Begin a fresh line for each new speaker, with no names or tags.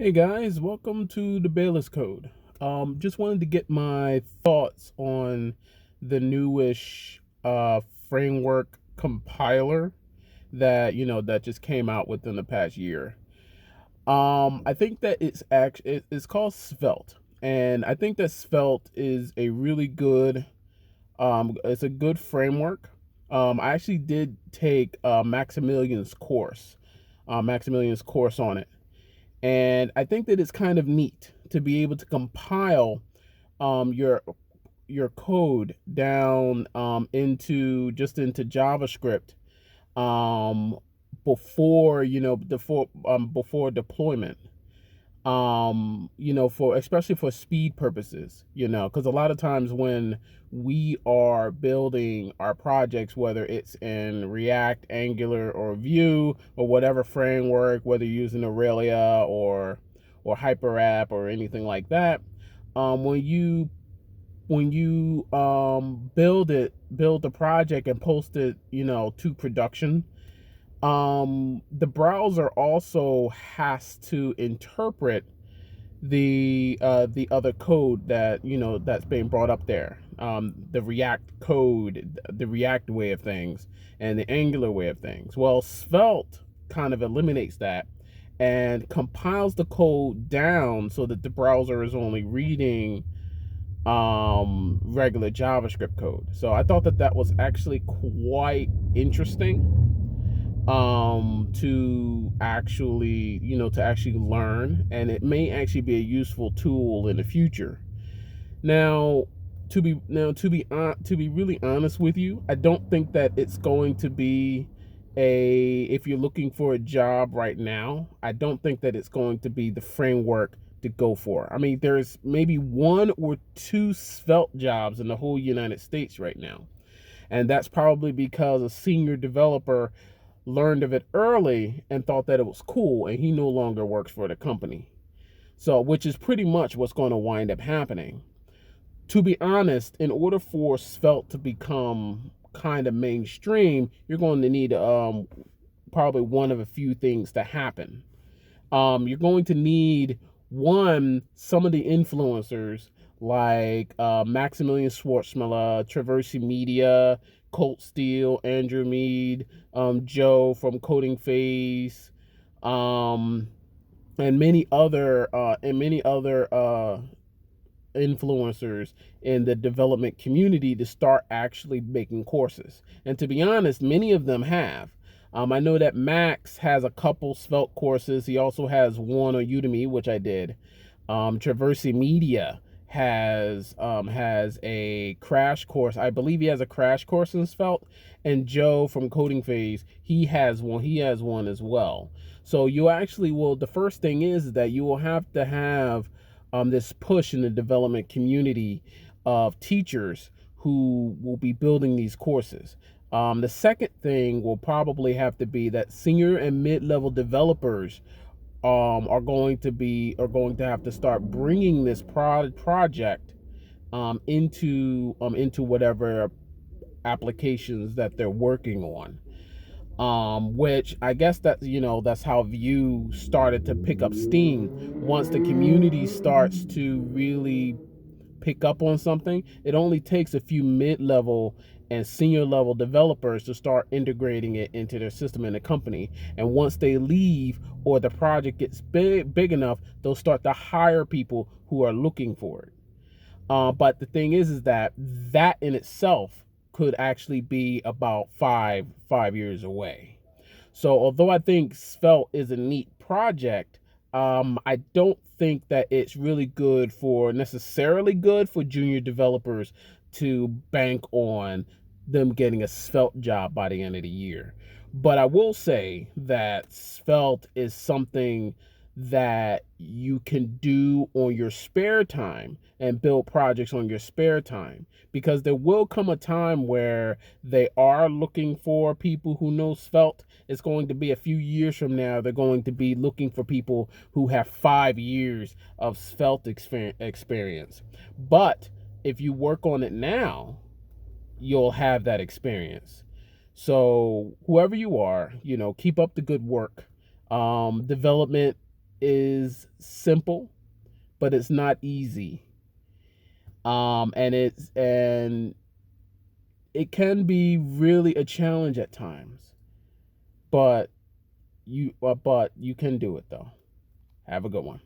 Hey guys, welcome to the Bayless Code. Just wanted to get my thoughts on the newish framework compiler that just came out within the past year. I think that it's called Svelte, and I think that Svelte is a really good it's a good framework. I actually did take Maximilian's course on it, and I think that it's kind of neat to be able to compile um, your your code down into JavaScript um, before deployment. For especially for speed purposes, because a lot of times when we are building our projects, whether it's in React, Angular, or Vue, or whatever framework, whether you're using Aurelia or HyperApp or anything like that, when you build the project and post it, to production, the browser also has to interpret the other code that's being brought up there, the React code, the React way of things, and the Angular way of things. Well, Svelte kind of eliminates that and compiles the code down so that the browser is only reading regular JavaScript code. So I thought that was actually quite interesting, to actually learn, and it may actually be a useful tool in the future. Now, to be really honest with you, I don't think that it's going to be a if you're looking for a job right now, I don't think that it's going to be the framework to go for. I mean, there's maybe one or two Svelte jobs in the whole United States right now, and that's probably because a senior developer learned of it early and thought that it was cool, and he no longer works for the company. So, which is pretty much what's going to wind up happening. To be honest, in order for Svelte to become kind of mainstream, you're going to need probably one of a few things to happen. You're going to need some of the influencers like Maximilian Schwartzmiller, Traversy Media, Colt Steele, Andrew Mead, Joe from Coding Phase, um, and many other influencers in the development community to start actually making courses. And to be honest, many of them have. I know that Max has a couple Svelte courses. He also has one on Udemy, which I did. Traversy Media has a crash course. I believe he has a crash course in Svelte. And Joe from Coding Phase, he has one. He has one as well. So you actually will. The first thing is that you will have to have this push in the development community of teachers who will be building these courses. The second thing will probably have to be that senior and mid-level developers are going to have to start bringing this project into whatever applications that they're working on. Which I guess that's how Vue started to pick up steam. Once the community starts to really pick up on something, it only takes a few mid-level and senior level developers to start integrating it into their system in the company. And once they leave or the project gets big enough, they'll start to hire people who are looking for it. But the thing is that in itself could actually be about five years away. So although I think Svelte is a neat project, I don't think that it's really necessarily good for junior developers to bank on them getting a Svelte job by the end of the year. But I will say that Svelte is something that you can do on your spare time and build projects on your spare time, because there will come a time where they are looking for people who know Svelte. It's going to be a few years from now, they're going to be looking for people who have 5 years of Svelte experience. But if you work on it now, you'll have that experience. So whoever you are, keep up the good work. Development is simple, but it's not easy. And it can be really a challenge at times, but you can do it though. Have a good one.